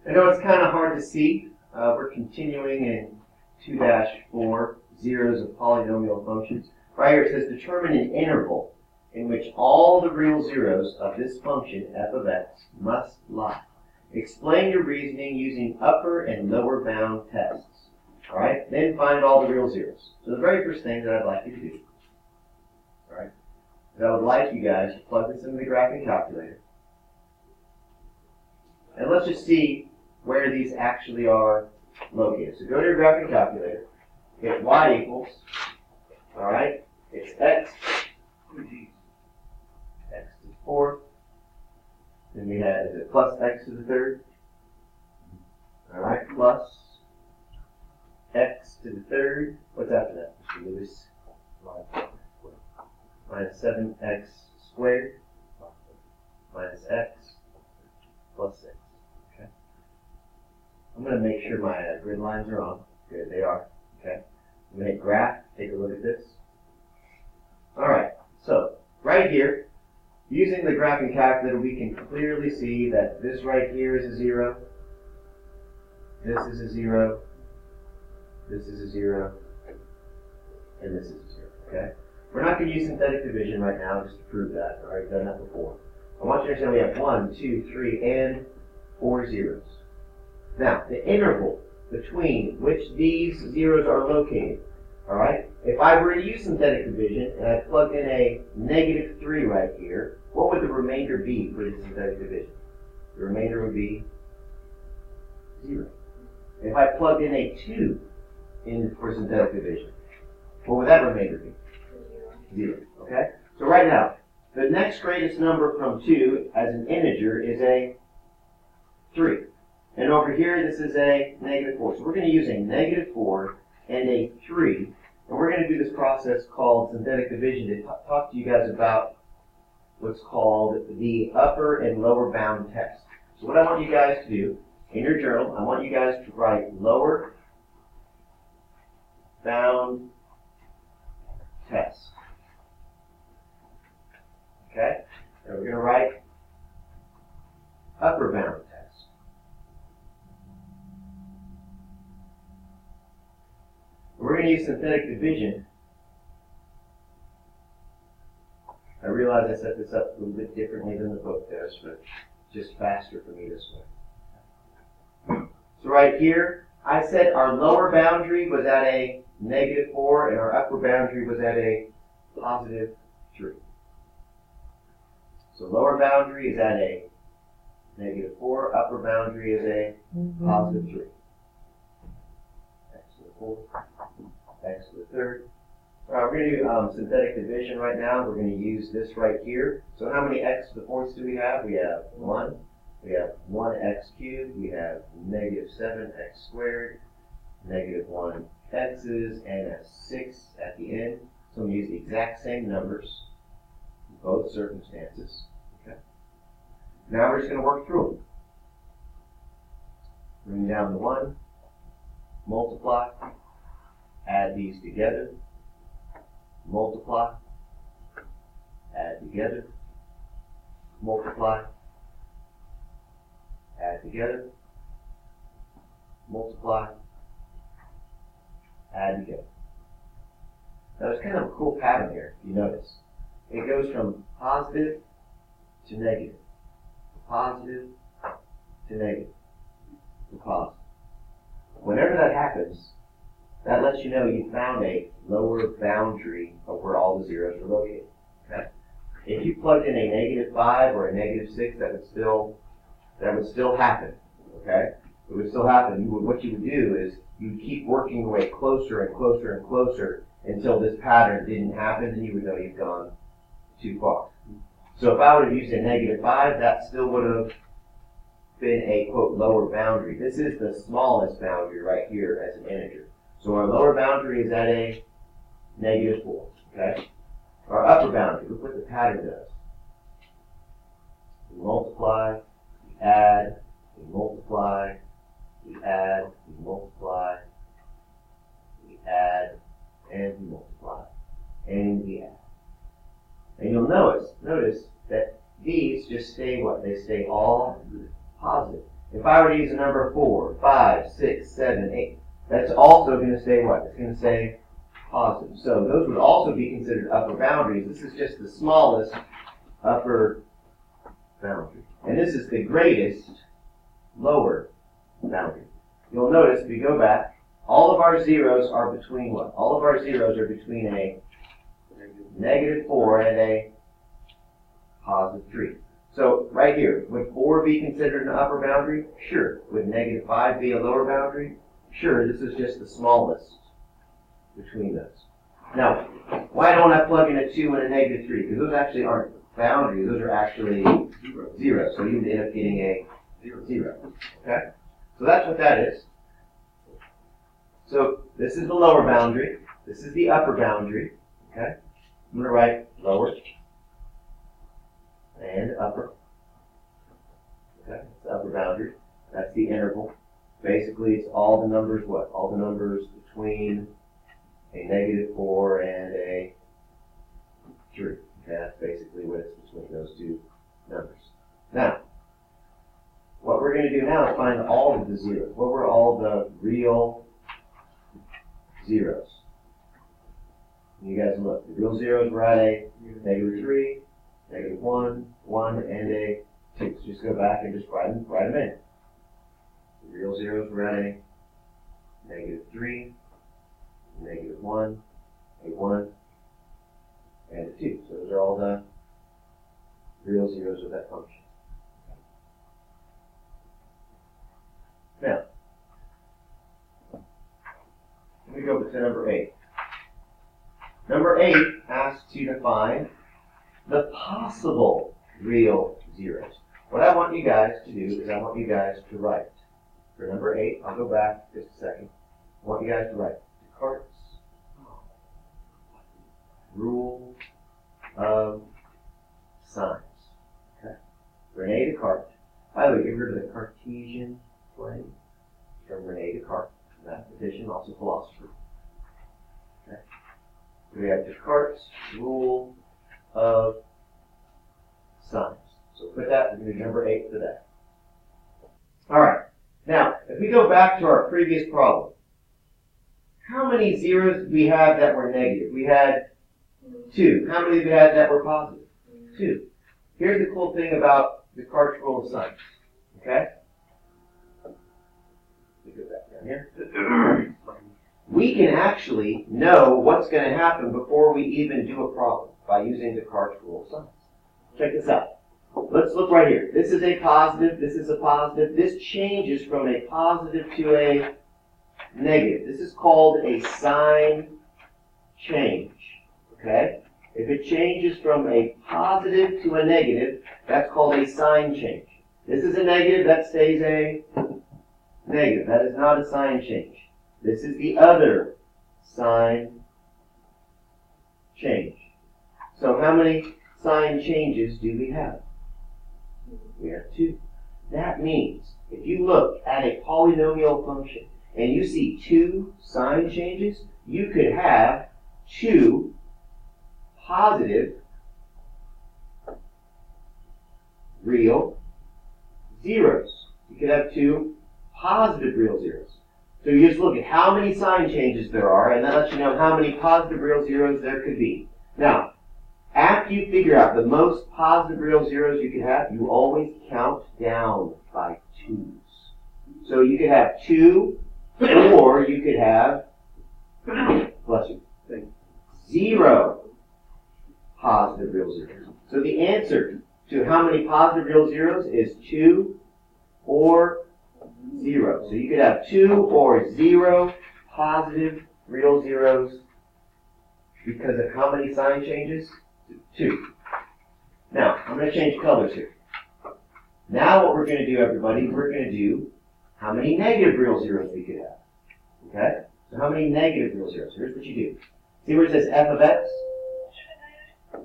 I know it's kind of hard to see. We're continuing in 2-4, zeros of polynomial functions. Right here it says determine an interval in which all the real zeros of this function f of x must lie. Explain your reasoning using upper and lower bound tests. All right, then find all the real zeros. So the very first thing that I'd like you to do, all right, is I would like you guys to plug this into the graphing calculator. And let's just see where these actually are located. So go to your graphing calculator, hit y equals, all right, it's x to the fourth. Then we have, is it plus x to the third? All right, plus x to the third. What's after that, Mr. Lewis? Minus 7x squared minus x plus 6. Okay. I'm going to make sure my grid lines are on. Good, they are. Okay. I'm going to hit graph. Take a look at this. All right. So right here, using the graphing calculator, we can clearly see that this right here is a 0. This is a 0. This is a 0. And this is a 0. Okay. We're not going to use synthetic division right now just to prove that. All right, we've done that before. I want you to understand we have 1, 2, 3, and 4 zeros. Now, the interval between which these zeros are located, all right, if I were to use synthetic division and I plugged in a -3 right here, what would the remainder be for the synthetic division? The remainder would be 0. If I plugged in a 2 in for synthetic division, what would that remainder be? 0. Okay? So right now, the next greatest number from 2 as an integer is a 3. And over here, this is a -4. So we're going to use a -4 and a 3. And we're going to do this process called synthetic division to talk to you guys about what's called the upper and lower bound test. So what I want you guys to do, in your journal, I want you guys to write lower bound test. Okay? And we're going to write upper bound test. We're going to use synthetic division. I realize I set this up a little bit differently than the book does, but it's just faster for me this way. So right here, I said our lower boundary was at a -4 and our upper boundary was at a +3. So lower boundary is at a -4, upper boundary is a +3. X to the fourth, x to the third. All right, we're going to do synthetic division right now. We're going to use this right here. So how many x to the fourths do we have? We have 1. We have 1x cubed. We have -7x squared, -1 x's, and a 6 at the end. So we use the exact same numbers in both circumstances. Okay. Now we're just going to work through them. Bring down the 1, multiply, add these together, multiply, add together, multiply, add together, multiply, add together. Now there's kind of a cool pattern here, if you notice. It goes from positive to negative, positive to negative, to positive. Whenever that happens, that lets you know you found a lower boundary of where all the zeros are located. Okay? If you plugged in a -5 or a -6, that would still happen. Okay? It would still happen. What you would do is you would keep working your way closer and closer and closer until this pattern didn't happen, and you would know you've gone too far. So if I would have used a -5, that still would have been a, quote, lower boundary. This is the smallest boundary right here as an integer. So our lower boundary is at a -4, okay? Our upper boundary, look what the pattern does. We multiply, we add, we multiply, we add, we multiply, we add, and we multiply, and we add. And you'll notice that these just stay what? They stay all positive. If I were to use a number 4, 5, 6, 7, 8, that's also going to stay what? It's going to stay positive. So those would also be considered upper boundaries. This is just the smallest upper boundary. And this is the greatest lower boundary. You'll notice if we go back, all of our zeros are between what? All of our zeros are between a -4 and a +3. So right here, would 4 be considered an upper boundary? Sure. Would -5 be a lower boundary? Sure. This is just the smallest between those. Now, why don't I plug in a 2 and a -3? Because those actually aren't boundaries. Those are actually zeros. So you'd end up getting a 0. Okay? So that's what that is. So this is the lower boundary. This is the upper boundary. Okay? I'm going to write lower and upper. Okay? It's the upper boundary. That's the interval. Basically, it's all the numbers what? All the numbers between a -4 and a 3. Okay? That's basically what it's between those two numbers. Now, what we're going to do now is find all of the zeros. What were all the real zeros? You guys look. The real zeros were at a -3, -1, 1, and a 2. So just go back and just write them in. The real zeros were at a -3, -1, a 1, and a 2. So those are all the real zeros of that function. Now, let me go to number 8. Number 8 asks you to find the possible real zeros. What I want you guys to do is I want you guys to write. For number 8, I'll go back just a second. I want you guys to write Descartes' rule of signs. Okay. Rene Descartes. By the way, you heard of the Cartesian plane? From Rene Descartes, mathematician, also philosopher. Okay. So we have Descartes' rule of signs. So put that, we're going to do number 8 for that. All right. Now, if we go back to our previous problem, how many zeros did we have that were negative? We had 2. How many did we have that were positive? 2. Here's the cool thing about Descartes' rule of signs. Okay? Let me go back down here. We can actually know what's going to happen before we even do a problem by using Descartes' rule of signs. Check this out. Let's look right here. This is a positive. This is a positive. This changes from a positive to a negative. This is called a sign change. Okay? If it changes from a positive to a negative, that's called a sign change. This is a negative. That stays a negative. That is not a sign change. This is the other sign change. So how many sign changes do we have? We have 2. That means if you look at a polynomial function and you see 2 sign changes, you could have 2 positive real zeros. You could have 2 positive real zeros. So you just look at how many sign changes there are, and that lets you know how many positive real zeros there could be. Now, after you figure out the most positive real zeros you could have, you always count down by 2's. So you could have 2, or you could have, bless you, 0 positive real zeros. So the answer to how many positive real zeros is 2 or 0. So you could have 2 or 0 positive real zeros because of how many sign changes? 2. Now, I'm going to change colors here. Now what we're going to do, everybody, we're going to do how many negative real zeros we could have. Okay? So how many negative real zeros? Here's what you do. See where it says f of x?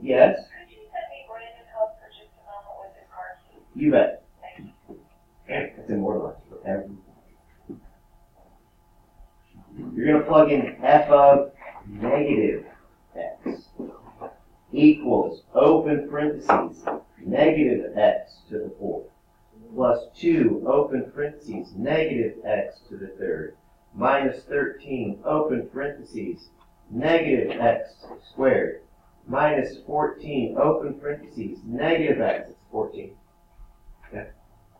Yes? Could you send me Brandon help for just a moment with his car key? You bet. Thank you. It's immortalized forever. You're going to plug in f of negative x equals, open parentheses, negative x to the 4. plus 2, open parentheses, negative x to the third, minus 13, open parentheses, negative x squared, minus 14, open parentheses, negative x, it's 14. Okay.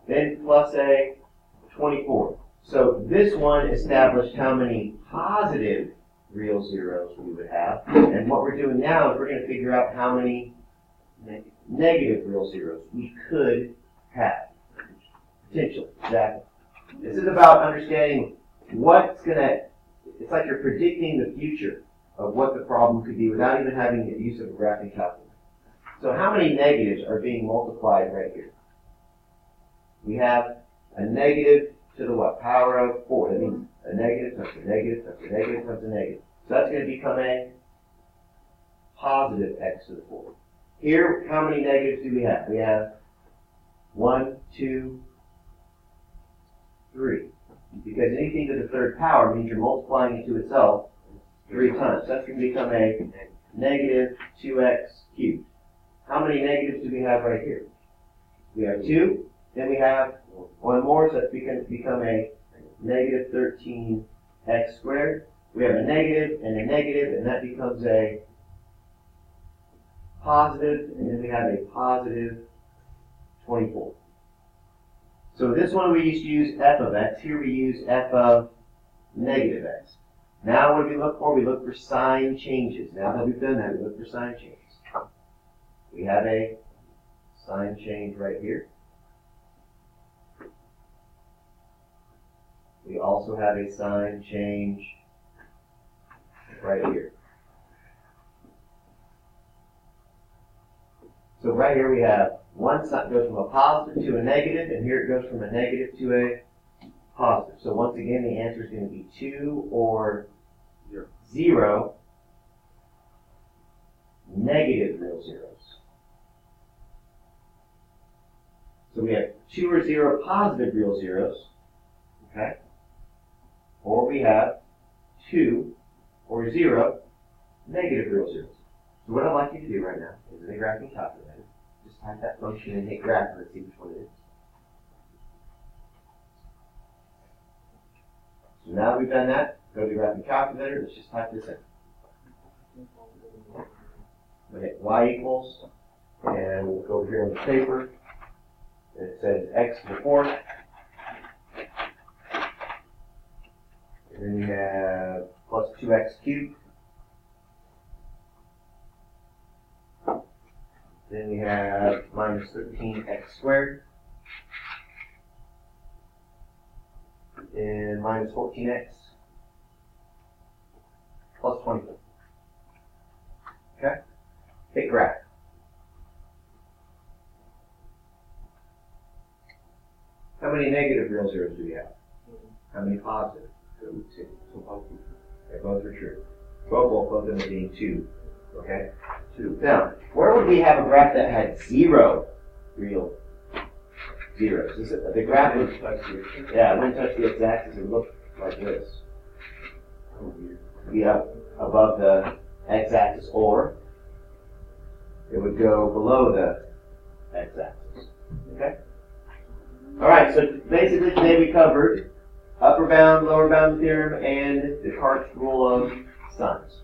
Then plus a 24. So this one established how many positive real zeros we would have. And what we're doing now is we're going to figure out how many negative real zeros we could have. Potentially, exactly. This is about understanding what's going to, it's like you're predicting the future of what the problem could be without even having the use of a graphing calculator. So how many negatives are being multiplied right here? We have a negative to the what? Power of 4. That means a negative times a negative times a negative times a negative. So that's going to become a positive x to the 4. Here, how many negatives do we have? We have 1, 2, 3. Because anything to the third power means you're multiplying it to itself 3 times. That's going to become a negative 2x cubed. How many negatives do we have right here? We have 2. Then we have 1 more, so that's going to become a negative 13x squared. We have a negative, and that becomes a positive, and then we have a positive 24. So this one we used to use f of x. Here we use f of negative x. Now what do we look for? We look for sign changes. Now that we've done that, we look for sign changes. We have a sign change right here. We also have a sign change right here. So right here we have one sign goes from a positive to a negative, and here it goes from a negative to a positive. So once again, the answer is going to be 2 or 0 negative real zeros. So we have 2 or 0 positive real zeros, okay? Or we have 2 or 0 negative real zeros. So what I'd like you to do right now is in the graphing calculator, just type that function and hit graph and let's see which one it is. So now that we've done that, go to the graphing calculator, let's just type this in. We'll hit y equals, and we'll go over here on the paper, and it says x to the 4th. And then we have plus 2x cubed. Then we have minus 13x squared. And minus 14x plus 24. Okay? Hit graph. How many negative real zeros do we have? How many positive? 2. Okay, both are true. Both of them are being 2. Okay? 2. Now, where would we have a graph that had 0 real zeros? This is, the graph would wouldn't touch the x-axis. It would look like this. Be up above the x-axis, or it would go below the x-axis. Okay? Alright, so basically today we covered upper bound, lower bound theorem, and Descartes' rule of signs.